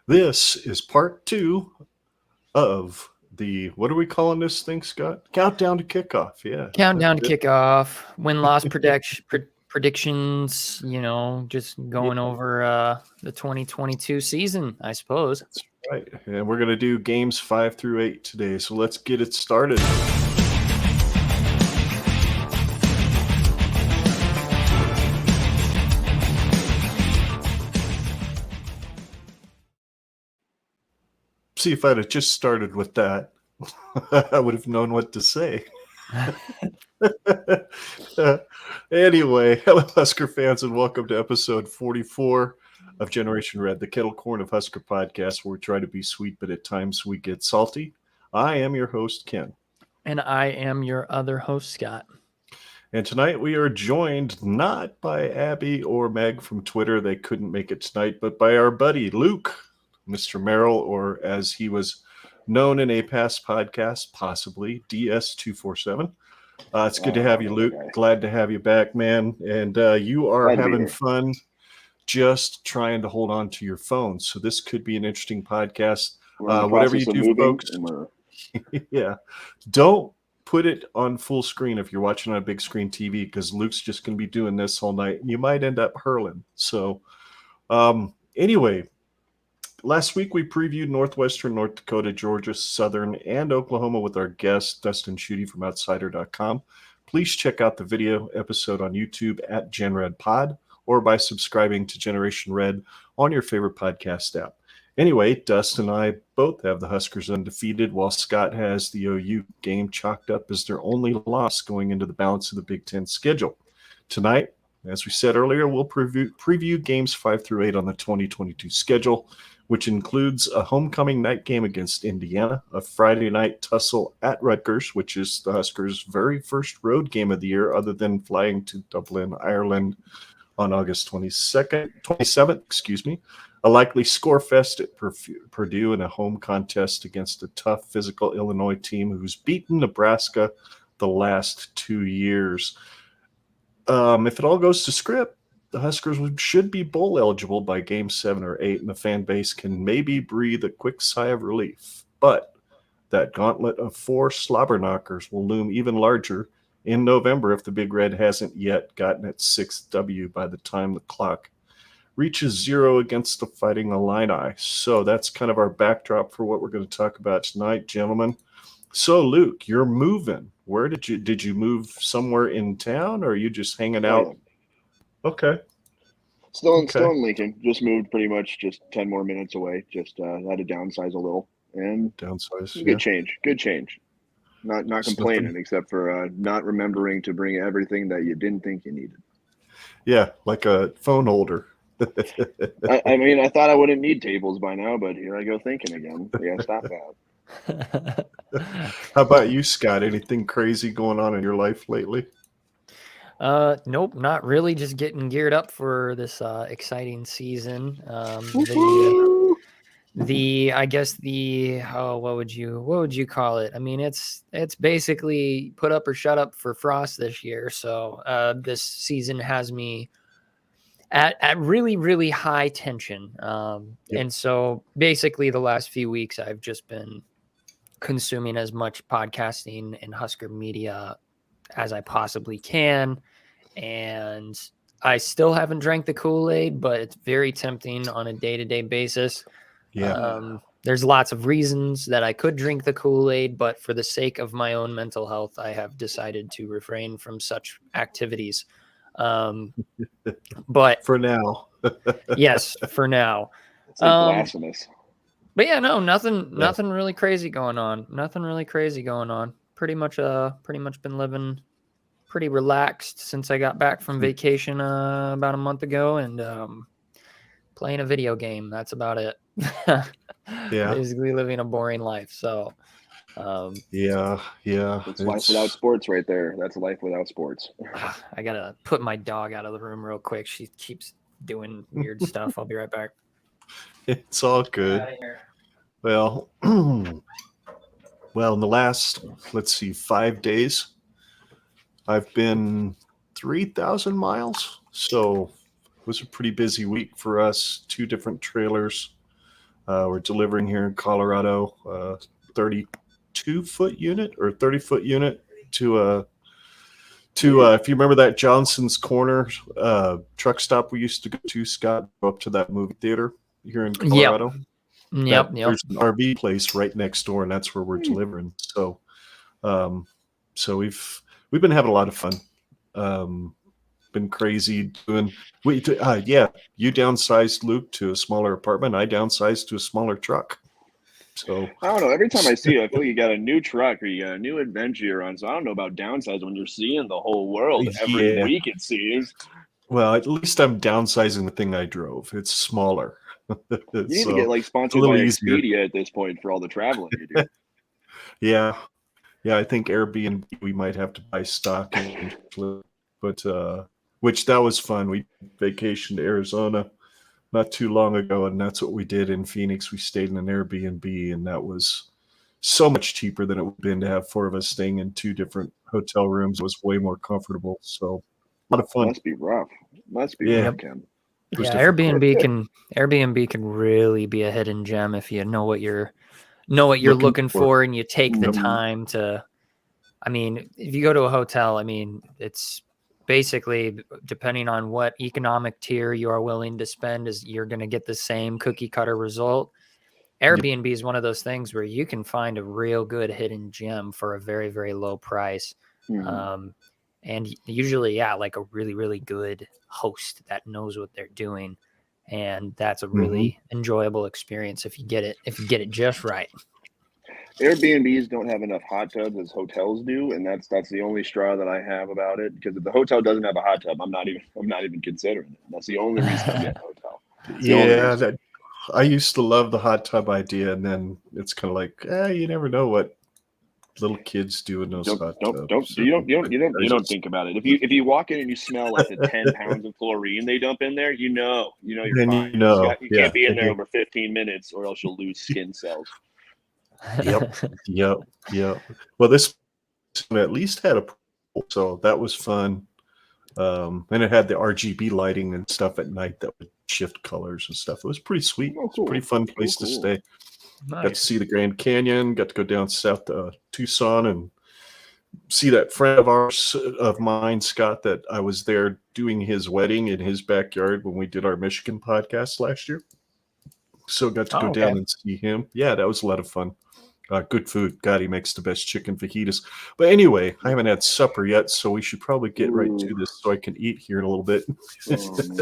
This is part 2 of the, what are we calling this thing, Scott? Countdown to Kickoff. Yeah. Countdown to Kickoff, win-loss predictions, just going over the 2022 season, I suppose. That's right. And we're going to do games 5 through 8 today. So let's get it started. See, if I'd have just started with that, I would have known what to say. Anyway, hello, Husker fans, and welcome to episode 44 of Generation Red, the kettle corn of Husker Podcast, where we try to be sweet, but at times we get salty. I am your host, Ken. And I am your other host, Scott. And tonight we are joined not by Abby or Meg from Twitter. They couldn't make it tonight, but by our buddy, Luke, Mr. Merrill, or as he was known in a past podcast, possibly DS247. It's good to have you, Luke. Glad to have you back, man. And you are having fun just trying to hold on to your phone. So this could be an interesting podcast. Whatever you do, folks. Yeah. Don't put it on full screen if you're watching on a big screen TV, because Luke's just going to be doing this all night. And you might end up hurling. So anyway, last week we previewed Northwestern, North Dakota, Georgia, Southern, and Oklahoma with our guest, Dustin Schutte from Outsider.com. Please check out the video episode on YouTube at GenRedPod or by subscribing to Generation Red on your favorite podcast app. Anyway, Dustin and I both have the Huskers undefeated, while Scott has the OU game chalked up as their only loss going into the balance of the Big Ten schedule. Tonight, as we said earlier, we'll preview games 5 through 8 on the 2022 schedule, which includes a homecoming night game against Indiana, a Friday night tussle at Rutgers, which is the Huskers' very first road game of the year, other than flying to Dublin, Ireland on August 27th, a likely score fest at Purdue, and a home contest against a tough physical Illinois team who's beaten Nebraska the last 2 years. If it all goes to script, the Huskers should be bowl eligible by game 7 or 8, and the fan base can maybe breathe a quick sigh of relief. But that gauntlet of 4 slobber knockers will loom even larger in November if the Big Red hasn't yet gotten its 6th W by the time the clock reaches 0 against the Fighting Illini. So that's kind of our backdrop for what we're going to talk about tonight, gentlemen. So, Luke, you're moving. Where did you move somewhere in town, or are you just hanging out? Okay. Still in Lincoln. Just moved pretty much just 10 more minutes away. Just had to downsize a little. And good change. Not complaining, except for not remembering to bring everything that you didn't think you needed. Yeah, like a phone holder. I mean, I thought I wouldn't need tables by now, but here I go thinking again. Yeah, stop that. How about you, Scott? Anything crazy going on in your life lately? Nope, not really. Just getting geared up for this exciting season. What would you call it? I mean, it's basically put up or shut up for Frost this year. So this season has me at really, really high tension. And so basically the last few weeks I've just been consuming as much podcasting and Husker media as I possibly can. And I still haven't drank the Kool-Aid, but it's very tempting on a day-to-day basis. Yeah. There's lots of reasons that I could drink the Kool-Aid, but for the sake of my own mental health, I have decided to refrain from such activities. But for now, yes, for now. It's like blasphemous. But yeah, no, nothing really crazy going on. Pretty much been living pretty relaxed since I got back from vacation about a month ago, and playing a video game. That's about it. Yeah, basically living a boring life. So yeah. It's life without sports right there. That's life without sports. I gotta put my dog out of the room real quick. She keeps doing weird stuff. I'll be right back. It's all good. Well, in the last, 5 days, I've been 3,000 miles. So it was a pretty busy week for us. 2 different trailers, We're delivering here in Colorado, 32-foot unit or 30-foot unit to if you remember that Johnson's Corner truck stop we used to go to, Scott, go up to that movie theater here in Colorado. Yep. There's an RV place right next door, and that's where we're delivering. So, so we've been having a lot of fun. Been crazy doing. You downsized, Luke, to a smaller apartment. I downsized to a smaller truck. So I don't know. Every time I see it, I feel like you got a new truck or you got a new adventure you're on. So I don't know about downsizing when you're seeing the whole world every week, it seems. Well, at least I'm downsizing the thing I drove. It's smaller. You need to get sponsored by Expedia at this point for all the traveling you do. Yeah, I think Airbnb we might have to buy stock and flip, but which that was fun. We vacationed to Arizona not too long ago, and that's what we did in Phoenix. We stayed in an Airbnb, and that was so much cheaper than it would have been to have 4 of us staying in 2 different hotel rooms. It was way more comfortable. So a lot of fun. Must be rough, Ken. Yeah, Airbnb can really be a hidden gem if you know what you're looking for and you take the time to. I mean, if you go to a hotel, I mean, it's basically depending on what economic tier you are willing to spend, is you're going to get the same cookie cutter result. Airbnb is one of those things where you can find a real good hidden gem for a very, very low price. And usually, like a really, really good host that knows what they're doing. And that's a really enjoyable experience if you get it just right. Airbnbs don't have enough hot tubs as hotels do, and that's the only straw that I have about it. Because if the hotel doesn't have a hot tub, I'm not even considering it. That's the only reason I get a hotel. I used to love the hot tub idea, and then it's kind of like, you never know what little kids do in those hot tubs. You don't think about it. If you walk in and you smell like the 10 pounds of chlorine they dump in there, you're fine. You can't be in there over 15 minutes, or else you'll lose skin cells. Yep. Well, this at least had a pool, so that was fun. And it had the RGB lighting and stuff at night that would shift colors and stuff. It was pretty sweet. It's a pretty fun place to stay. Nice. Got to see the Grand Canyon. Got to go down south to Tucson and see that friend of mine, Scott, that I was there doing his wedding in his backyard when we did our Michigan podcast last year. So got to go down and see him. Yeah, that was a lot of fun. Good food. God, he makes the best chicken fajitas. But anyway, I haven't had supper yet, so we should probably get right to this so I can eat here in a little bit.